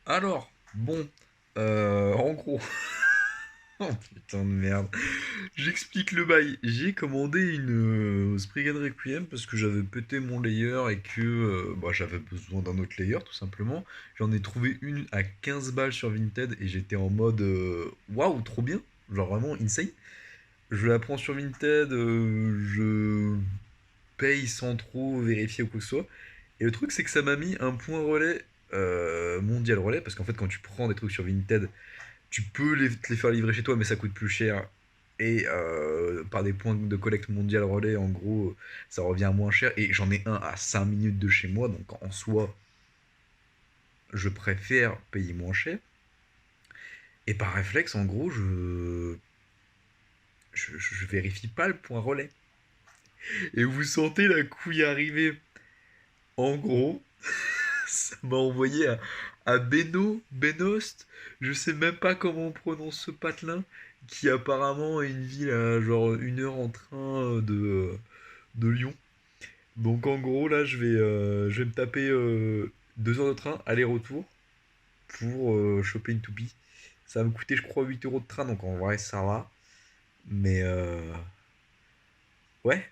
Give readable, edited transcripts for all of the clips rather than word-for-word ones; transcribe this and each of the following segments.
Alors, bon, en gros, oh putain de merde, j'explique le bail. J'ai commandé une Spriggan Requiem parce que j'avais pété mon layer et que bah, j'avais besoin d'un autre layer tout simplement. J'en ai trouvé une à 15 balles sur Vinted et j'étais en mode waouh, trop bien, genre vraiment insane. Je la prends sur Vinted, je paye sans trop vérifier ou quoi que ce soit. Et le truc, c'est que ça m'a mis un point relais mondial relais, parce qu'en fait, quand tu prends des trucs sur Vinted, tu peux te les faire livrer chez toi, mais ça coûte plus cher. Et par des points de collecte mondial relais, en gros, ça revient moins cher. Et j'en ai un à 5 minutes de chez moi, donc en soi, je préfère payer moins cher. Et par réflexe, en gros, je vérifie pas le point relais. Et vous sentez la couille arriver. En gros, ça m'a envoyé à Benost, je sais même pas comment on prononce ce patelin, qui apparemment est une ville à genre 1 heure en train de Lyon. Donc en gros là je vais me taper 2 heures de train, aller-retour, pour choper une toupie. Ça va me coûter je crois 8 euros de train, donc en vrai ça va. Mais ouais,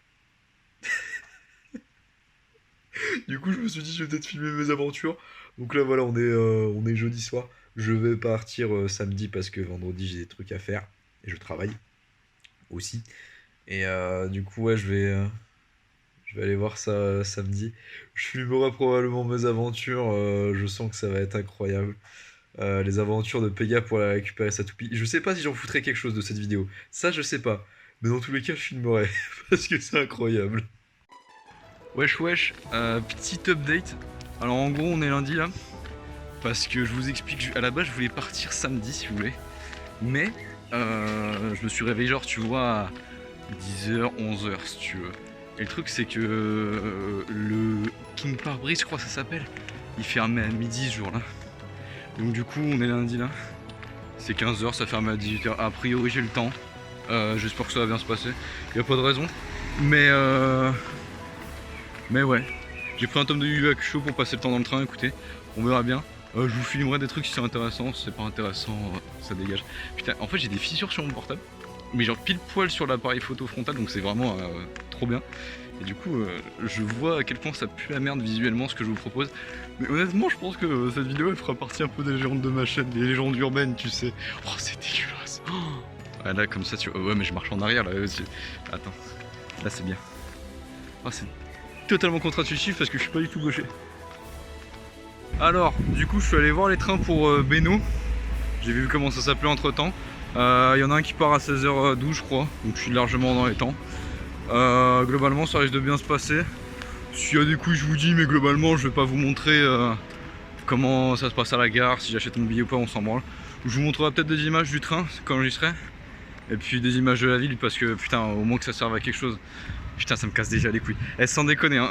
du coup je me suis dit je vais peut-être filmer mes aventures. Donc là voilà on est jeudi soir. Je vais partir samedi parce que vendredi j'ai des trucs à faire et je travaille aussi. Et du coup ouais je vais aller voir ça samedi. Je filmerai probablement mes aventures. Je sens que ça va être incroyable. Les aventures de Pega pour aller récupérer sa toupie. Je sais pas si j'en foutrai quelque chose de cette vidéo. Ça je sais pas. Mais dans tous les cas je filmerai parce que c'est incroyable. Wesh wesh, petit update. Alors en gros on est lundi là, parce que je vous explique, à la base je voulais partir samedi si vous voulez, mais je me suis réveillé genre tu vois à 10h, 11h si tu veux. Et le truc c'est que le King Power Bridge je crois que ça s'appelle, il fermait à midi ce jour là. Donc du coup on est lundi là, c'est 15h, ça ferme à 18h, a priori j'ai le temps, j'espère que ça va bien se passer, y a pas de raison, mais mais ouais, j'ai pris un tome de Yu Yu Hakusho pour passer le temps dans le train, écoutez, on verra bien. Je vous filmerai des trucs si c'est intéressant, si c'est pas intéressant, ça dégage. Putain, en fait j'ai des fissures sur mon portable, mais genre pile poil sur l'appareil photo frontal, donc c'est vraiment trop bien. Et du coup, je vois à quel point ça pue la merde visuellement ce que je vous propose. Mais honnêtement, je pense que cette vidéo elle fera partie un peu des légendes de ma chaîne, des légendes urbaines, tu sais. Oh, c'est dégueulasse. Oh. Ah, là, comme ça, tu vois. Ouais, mais je marche en arrière là aussi. Attends, là c'est bien. Oh, c'est totalement contre-intuitif parce que je suis pas du tout gaucher. Alors, du coup, je suis allé voir les trains pour Beno. J'ai vu comment ça s'appelait entre temps. Il y en a un qui part à 16h12, je crois, donc je suis largement dans les temps. Globalement, ça risque de bien se passer. S'il y a des couilles, je vous dis, mais globalement, je vais pas vous montrer comment ça se passe à la gare, si j'achète mon billet ou pas, on s'en branle. Je vous montrerai peut-être des images du train quand j'y serai. Et puis des images de la ville parce que putain, au moins que ça serve à quelque chose. Putain, ça me casse déjà les couilles. Eh, sans déconner, hein.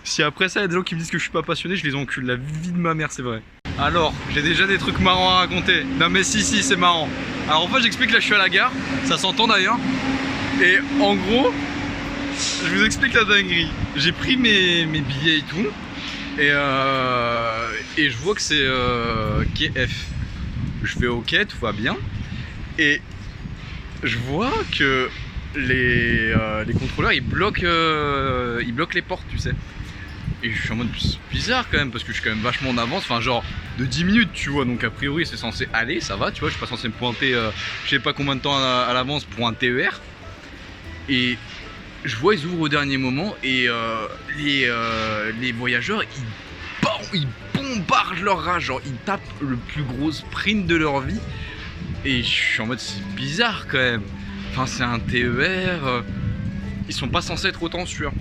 Si après ça, il y a des gens qui me disent que je suis pas passionné, je les encule. La vie de ma mère, c'est vrai. Alors, j'ai déjà des trucs marrants à raconter. Non mais si, c'est marrant. Alors en fait, j'explique, là je suis à la gare. Ça s'entend d'ailleurs. Et en gros, je vous explique la dinguerie. J'ai pris mes billets et tout. Et je vois que c'est KF. Je fais ok, tout va bien. Et je vois que les contrôleurs ils bloquent les portes, tu sais. Et je suis en mode bizarre quand même parce que je suis quand même vachement en avance, enfin genre de 10 minutes tu vois, donc a priori c'est censé aller, ça va, tu vois, je suis pas censé me pointer je sais pas combien de temps à l'avance pour un TER. Et je vois ils ouvrent au dernier moment et les voyageurs ils bombardent leur rage, genre ils tapent le plus gros sprint de leur vie. Et je suis en mode c'est bizarre quand même. Enfin c'est un TER, ils sont pas censés être autant sûrs.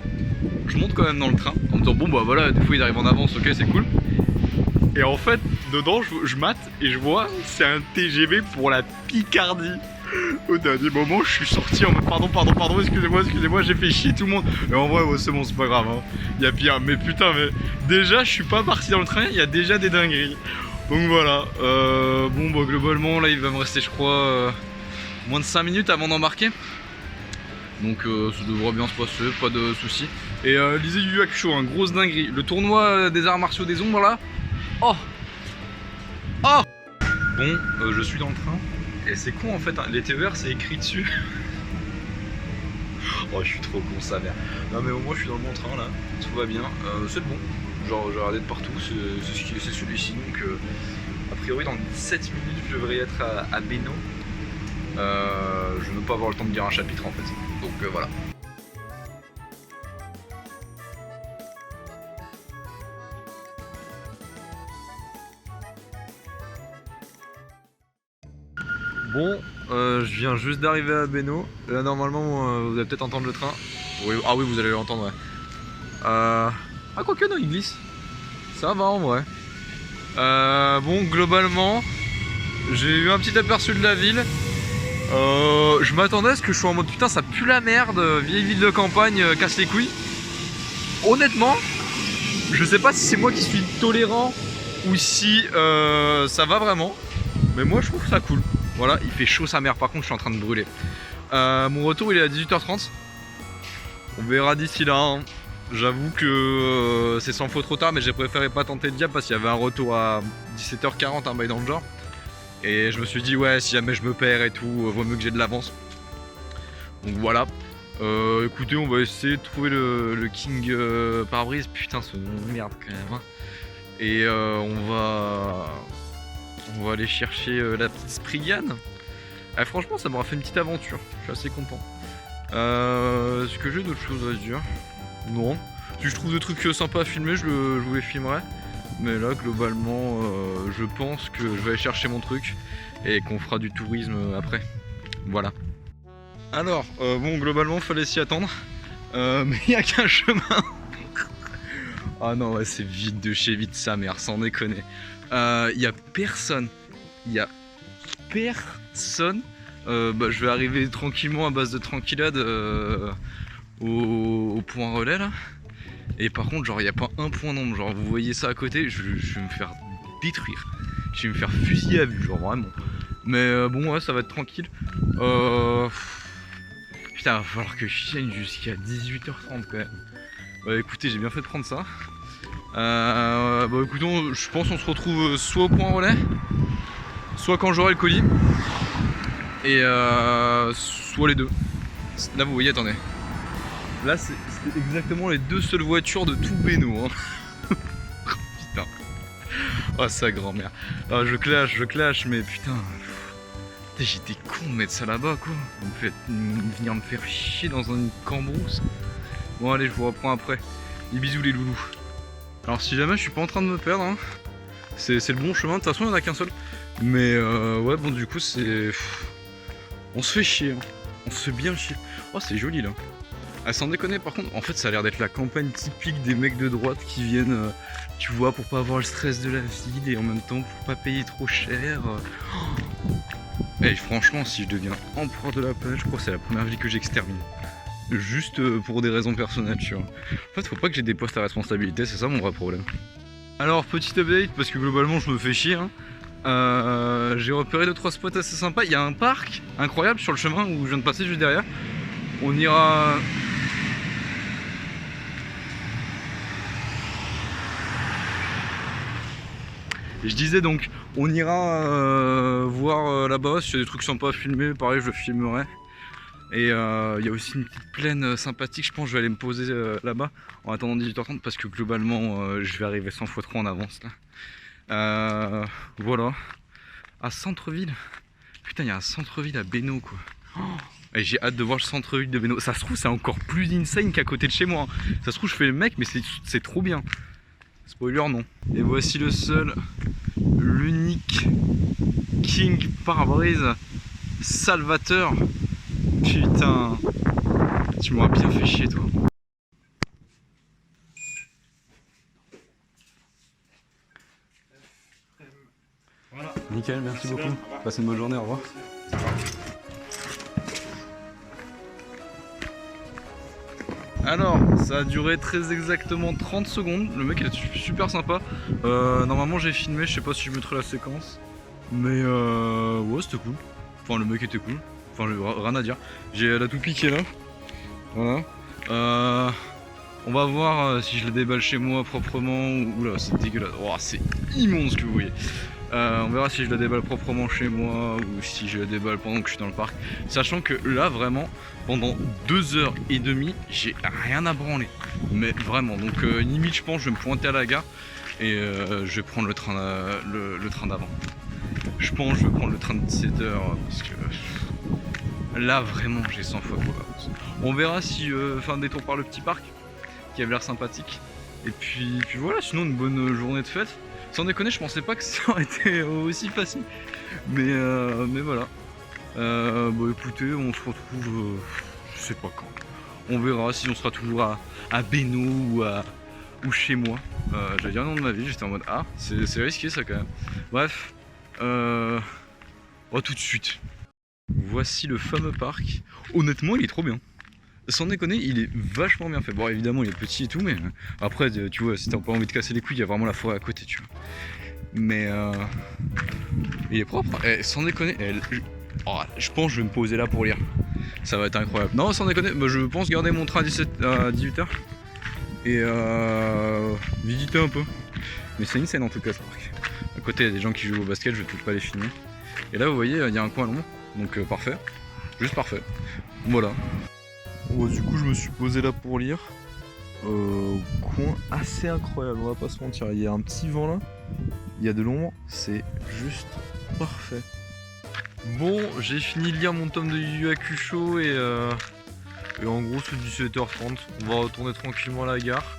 Je monte quand même dans le train en me disant bon bah voilà, des fois ils arrivent en avance, ok c'est cool. Et en fait dedans je mate et je vois c'est un TGV pour la Picardie. Au dernier moment je suis sorti en mode pardon, excusez-moi, j'ai fait chier tout le monde. Et en vrai ouais, c'est bon, c'est pas grave, hein. Y a pire, mais putain mais déjà je suis pas parti dans le train, il y a déjà des dingueries. Donc voilà, bon bah globalement là il va me rester je crois moins de 5 minutes avant d'embarquer. Donc ça devrait bien se passer, pas de soucis. Et lisez Yu Yu Hakusho, hein, grosse dinguerie. Le tournoi des arts martiaux des ombres là, oh, Oh bon, je suis dans le train. Et c'est con en fait, hein, les TER c'est écrit dessus. Oh, je suis trop con, sa mère. Non, mais au moins je suis dans le bon train là, tout va bien. C'est le bon. Genre, j'ai regardé de partout, c'est celui-ci. Donc, a priori, dans 7 minutes, je devrais être à Beno. Je ne veux pas avoir le temps de lire un chapitre en fait. Donc, voilà. Bon, je viens juste d'arriver à Beno. Là, normalement, vous allez peut-être entendre le train. Oui, ah oui, vous allez l'entendre, ouais. Ah, quoique, non, il glisse. Ça va en vrai. Bon, globalement, j'ai eu un petit aperçu de la ville. Je m'attendais à ce que je sois en mode putain, ça pue la merde, vieille ville de campagne, casse les couilles. Honnêtement, je sais pas si c'est moi qui suis tolérant ou si ça va vraiment. Mais moi, je trouve ça cool. Voilà, il fait chaud sa mère, par contre je suis en train de brûler. Mon retour il est à 18h30. On verra d'ici là, hein. J'avoue que c'est 100 fois trop tard, mais j'ai préféré pas tenter le diable parce qu'il y avait un retour à 17h40, un bail dans le genre. Et je me suis dit ouais, si jamais je me perds et tout, vaut mieux que j'ai de l'avance. Donc voilà. Écoutez, on va essayer de trouver le King pare-brise. Putain, ce nom de merde quand même, hein. Et on va aller chercher la petite Spriggan. Franchement, ça m'aura fait une petite aventure. Je suis assez content. Est-ce que j'ai d'autres choses à dire? Non. Si je trouve des trucs sympas à filmer, je vous les filmerai. Mais là, globalement, je pense que je vais aller chercher mon truc et qu'on fera du tourisme après. Voilà. Alors, bon, globalement, fallait s'y attendre. Mais il n'y a qu'un chemin. Ah non, ouais, c'est vide de chez vide sa mère, sans déconner. Il y a personne. Il y a personne. Je vais arriver tranquillement à base de tranquillade au point relais là. Et par contre, genre, il n'y a pas un point d'ombre. Genre, vous voyez ça à côté, je vais me faire détruire. Je vais me faire fusiller à vue, genre vraiment. Mais bon, ouais, ça va être tranquille. Putain, va falloir que je tienne jusqu'à 18h30 quand même. Bah écoutez, j'ai bien fait de prendre ça. Bah écoutons, je pense qu'on se retrouve soit au point relais, soit quand j'aurai le colis. Et soit les deux. Là vous voyez, attendez. Là c'est exactement les deux seules voitures de tout Beno, hein. Putain. Oh sa grand-mère. Ah, je clash, mais putain. J'étais con de mettre ça là-bas quoi. Venir me faire chier dans une cambrousse. Bon allez, je vous reprends après. Et bisous les loulous. Alors si jamais je suis pas en train de me perdre, hein, c'est le bon chemin, de toute façon il n'y en a qu'un seul. Mais ouais bon du coup c'est... On se fait chier, hein. On se fait bien chier. Oh c'est joli là. Ah sans déconner par contre, en fait ça a l'air d'être la campagne typique des mecs de droite qui viennent, tu vois, pour pas avoir le stress de la ville et en même temps pour pas payer trop cher. Et franchement si je deviens empereur de la planète, je crois que c'est la première ville que j'extermine. Juste pour des raisons personnelles, tu vois. En fait, faut pas que j'ai des postes à responsabilité, c'est ça mon vrai problème. Alors, petit update, parce que globalement, je me fais chier. Hein. J'ai repéré 2-3 spots assez sympas. Il y a un parc incroyable sur le chemin où je viens de passer juste derrière. On ira... Et je disais donc, on ira voir là-bas, s'il y a des trucs sympas à filmer, pareil, je le filmerai. Et il y a aussi une petite plaine sympathique, je pense que je vais aller me poser là-bas en attendant 18h30 parce que globalement je vais arriver 100 fois trop en avance là. Voilà. À centre-ville. Putain, il y a un centre-ville à Beno quoi. Oh, et j'ai hâte de voir le centre-ville de Beno. Ça se trouve c'est encore plus insane qu'à côté de chez moi. Ça se trouve je fais le mec mais c'est trop bien. Spoiler non. Et voici le seul, l'unique King pare-brise salvateur. Putain, tu m'auras bien fait chier toi. Voilà. Nickel, merci beaucoup. Passez une bonne journée, au revoir. Alors, ça a duré très exactement 30 secondes. Le mec est super sympa. Normalement j'ai filmé, je sais pas si je mettrai la séquence. Mais ouais, c'était cool. Enfin, le mec était cool. Enfin, rien à dire. J'ai la toupie qui est là. Voilà. On va voir si je la déballe chez moi proprement. Oula, c'est dégueulasse. Oh, c'est immonde ce que vous voyez. On verra si je la déballe proprement chez moi ou si je la déballe pendant que je suis dans le parc. Sachant que là vraiment pendant 2h30 j'ai rien à branler. Mais vraiment, donc limite je pense je vais me pointer à la gare et je vais prendre le train d'avant. Je pense que je vais prendre le train de 17h parce que là vraiment j'ai 100 fois trop d'avance. On verra si je fais un détour par le petit parc qui avait l'air sympathique. Et puis voilà, sinon une bonne journée de fête. Sans déconner, je pensais pas que ça aurait été aussi facile. Mais voilà. Bon écoutez, on se retrouve, je sais pas quand. On verra si on sera toujours à Bénaud ou chez moi. J'allais dire le nom de ma ville, j'étais en mode ah, c'est risqué ça quand même. Bref, tout de suite. Voici le fameux parc. Honnêtement, il est trop bien. Sans déconner, il est vachement bien fait. Bon, évidemment, il est petit et tout, mais après, tu vois, si t'as pas envie de casser les couilles, il y a vraiment la forêt à côté, tu vois. Mais il est propre. Et sans déconner, je pense que je vais me poser là pour lire. Ça va être incroyable. Non, sans déconner, je pense garder mon train à 18h et visiter un peu. Mais c'est une scène en tout cas, ce parc. À côté, il y a des gens qui jouent au basket, je vais peut-être pas les filmer. Et là, vous voyez, il y a un coin long, donc parfait. Juste parfait. Voilà. Bon, du coup je me suis posé là pour lire. Coin assez incroyable, on va pas se mentir. Il y a un petit vent là, il y a de l'ombre, c'est juste parfait. Bon, j'ai fini de lire mon tome de Yu Yu Hakusho et en gros c'est 17h30. On va retourner tranquillement à la gare.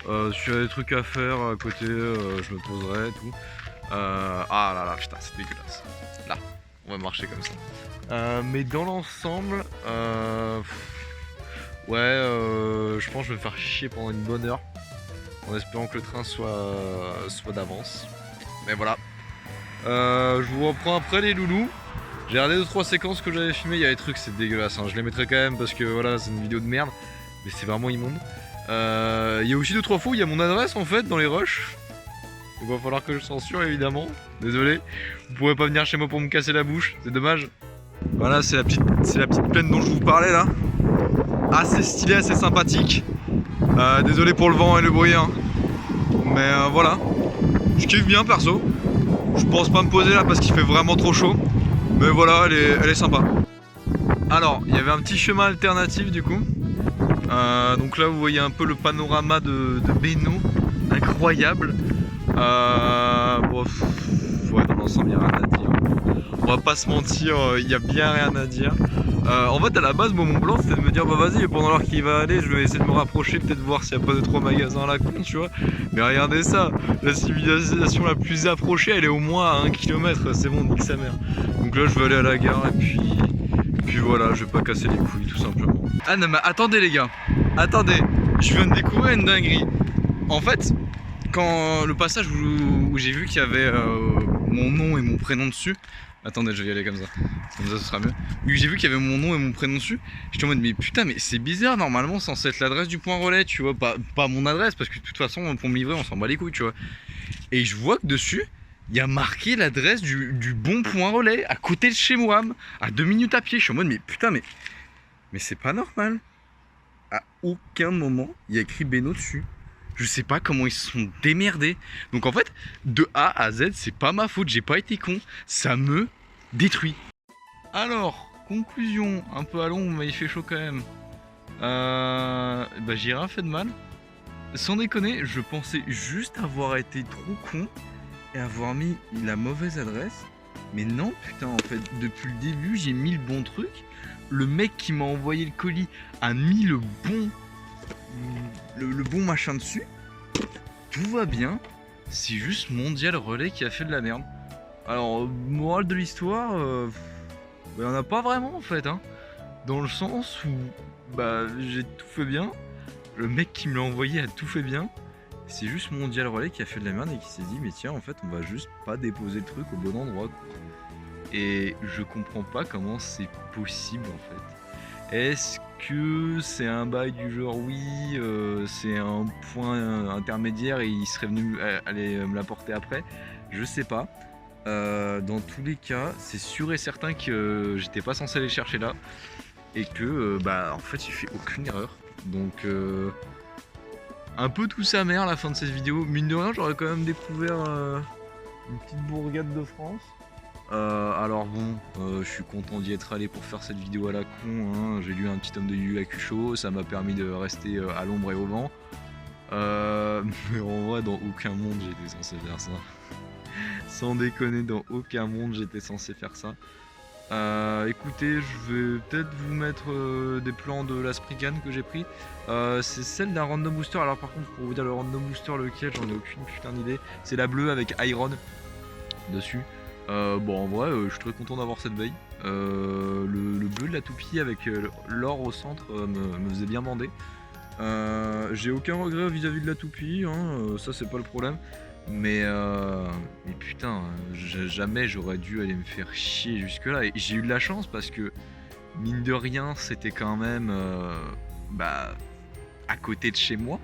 Si y a des trucs à faire à côté, je me poserai et tout. Ah là là, putain, c'est dégueulasse. Là, on va marcher comme ça. Mais dans l'ensemble, ouais, je pense que je vais me faire chier pendant une bonne heure en espérant que le train soit d'avance. Mais voilà. Je vous reprends après les loulous. J'ai regardé 2-3 séquences que j'avais filmées, il y a des trucs, c'est dégueulasse. Hein. Je les mettrai quand même parce que voilà, c'est une vidéo de merde. Mais c'est vraiment immonde. Il y a aussi 2-3 fois où il y a mon adresse en fait dans les rushs. Il va falloir que je censure évidemment. Désolé. Vous pourrez pas venir chez moi pour me casser la bouche, c'est dommage. Voilà, c'est la petite plaine dont je vous parlais là. Assez stylé, assez sympathique. Désolé pour le vent et le bruit, hein. Mais voilà. Je kiffe bien perso. Je pense pas me poser là parce qu'il fait vraiment trop chaud. Mais voilà, elle est sympa. Alors, il y avait un petit chemin alternatif du coup. Donc là, vous voyez un peu le panorama de Bénaud. Incroyable. Bon, ouais, dans l'ensemble, il n'y a rien à dire. On va pas se mentir, il y a bien rien à dire. En fait, à la base, mon plan c'était de me dire bah vas-y, pendant l'heure qu'il va aller, je vais essayer de me rapprocher, peut-être voir s'il n'y a pas 2-3 magasins à la con, tu vois. Mais regardez ça, la civilisation la plus approchée, elle est au moins à 1 km, c'est bon, nique sa mère. Donc là, je vais aller à la gare et puis voilà, je vais pas casser les couilles, tout simplement. Ah non, mais attendez les gars, attendez, je viens de découvrir une dinguerie. En fait, quand le passage où j'ai vu qu'il y avait mon nom et mon prénom dessus. Attendez, je vais y aller comme ça ce sera mieux. Vu que j'ai vu qu'il y avait mon nom et mon prénom dessus, j'étais en mode mais putain, mais c'est bizarre, normalement c'est censé être l'adresse du point relais, tu vois, pas mon adresse, parce que de toute façon pour me livrer on s'en bat les couilles, tu vois. Et je vois que dessus, il y a marqué l'adresse du bon point relais, à côté de chez moi, à 2 minutes à pied. Je suis en mode mais putain, mais c'est pas normal. À aucun moment il y a écrit Bénaud dessus. Je sais pas comment ils se sont démerdés. Donc en fait, de A à Z, c'est pas ma faute, j'ai pas été con. Ça me détruit. Alors, conclusion, un peu à long, mais il fait chaud quand même. Bah j'ai rien fait de mal. Sans déconner, je pensais juste avoir été trop con et avoir mis la mauvaise adresse. Mais non, putain, en fait, depuis le début, j'ai mis le bon truc. Le mec qui m'a envoyé le colis a mis le bon machin dessus. Tout va bien. C'est juste Mondial Relais qui a fait de la merde. Alors, morale de l'histoire, il n'y en a pas vraiment en fait, hein. Dans le sens où bah j'ai tout fait bien. Le mec qui me l'a envoyé a tout fait bien. C'est juste Mondial Relais qui a fait de la merde et qui s'est dit mais tiens, en fait on va juste pas déposer le truc au bon endroit. Et je comprends pas comment c'est possible en fait. Est-ce que c'est un bail du genre oui, c'est un point intermédiaire et il serait venu aller me l'apporter après? Je sais pas. Dans tous les cas, c'est sûr et certain que j'étais pas censé aller chercher là et que bah en fait j'ai fait aucune erreur. Donc un peu tout sa mère à la fin de cette vidéo. Mine de rien, j'aurais quand même découvert Une petite bourgade de France. Alors bon, je suis content d'y être allé pour faire cette vidéo à la con, hein. J'ai lu un petit tome de Yu Yu Hakusho, ça m'a permis de rester à l'ombre et au vent. Mais en vrai, dans aucun monde j'étais censé faire ça. Sans déconner, dans aucun monde j'étais censé faire ça. Écoutez, je vais peut-être vous mettre des plans de la Spriggan que j'ai pris. C'est celle d'un random booster. Alors par contre, pour vous dire le random booster lequel, j'en ai aucune putain d'idée. C'est la bleue avec Iron dessus. Bon, en vrai, je suis très content d'avoir cette veille. Le bleu de la toupie avec l'or au centre me faisait bien bander. J'ai aucun regret vis-à-vis de la toupie, hein, ça c'est pas le problème. Mais putain, jamais j'aurais dû aller me faire chier jusque là. Et j'ai eu de la chance parce que mine de rien, c'était quand même à côté de chez moi.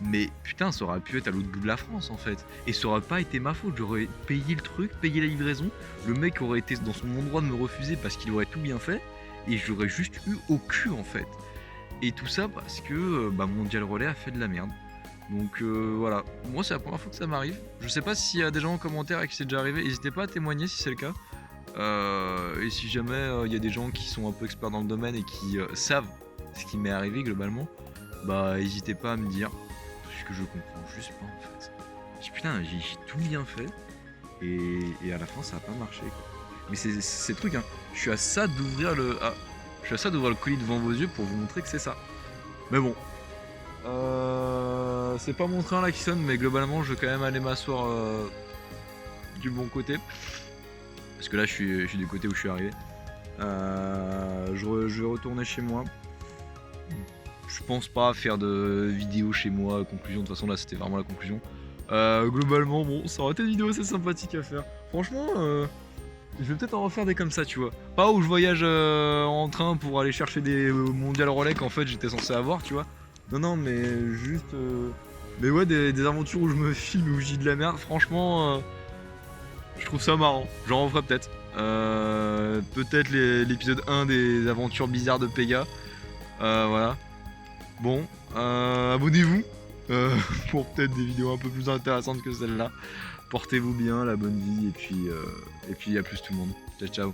Mais putain, ça aurait pu être à l'autre bout de la France en fait. Et ça aurait pas été ma faute. J'aurais payé le truc, payé la livraison. Le mec aurait été dans son bon droit de me refuser parce qu'il aurait tout bien fait. Et j'aurais juste eu au cul en fait. Et tout ça parce que Mondial Relais a fait de la merde. Donc voilà, moi c'est la première fois que ça m'arrive. Je sais pas s'il y a des gens en commentaire à qui c'est déjà arrivé. N'hésitez pas à témoigner si c'est le cas. Et si jamais il y a des gens qui sont un peu experts dans le domaine et qui savent ce qui m'est arrivé globalement, bah n'hésitez pas à me dire. Parce que je comprends juste pas en fait. Putain, j'ai tout bien fait. Et à la fin ça a pas marché quoi. Mais c'est le truc hein. Je suis à ça d'ouvrir le. Je suis à ça d'ouvrir le colis devant vos yeux pour vous montrer que c'est ça. Mais bon. C'est pas mon train là qui sonne, mais globalement je vais quand même aller m'asseoir du bon côté. Parce que là je suis du côté où je suis arrivé. Je vais retourner chez moi. Je pense pas faire de vidéo chez moi, conclusion, de toute façon là c'était vraiment la conclusion. Globalement bon, ça aurait été une vidéo assez sympathique à faire. Franchement, je vais peut-être en refaire des comme ça, tu vois. Pas où je voyage en train pour aller chercher des mondial relais qu'en fait j'étais censé avoir, tu vois. Non, mais juste... Mais ouais, des aventures où je me filme, où je dis de la merde, franchement, je trouve ça marrant. J'en referai peut-être. Peut-être l'épisode 1 des aventures bizarres de Pega. Voilà. Bon, abonnez-vous pour peut-être des vidéos un peu plus intéressantes que celle-là. Portez-vous bien, la bonne vie, et puis à plus tout le monde. Ciao, ciao.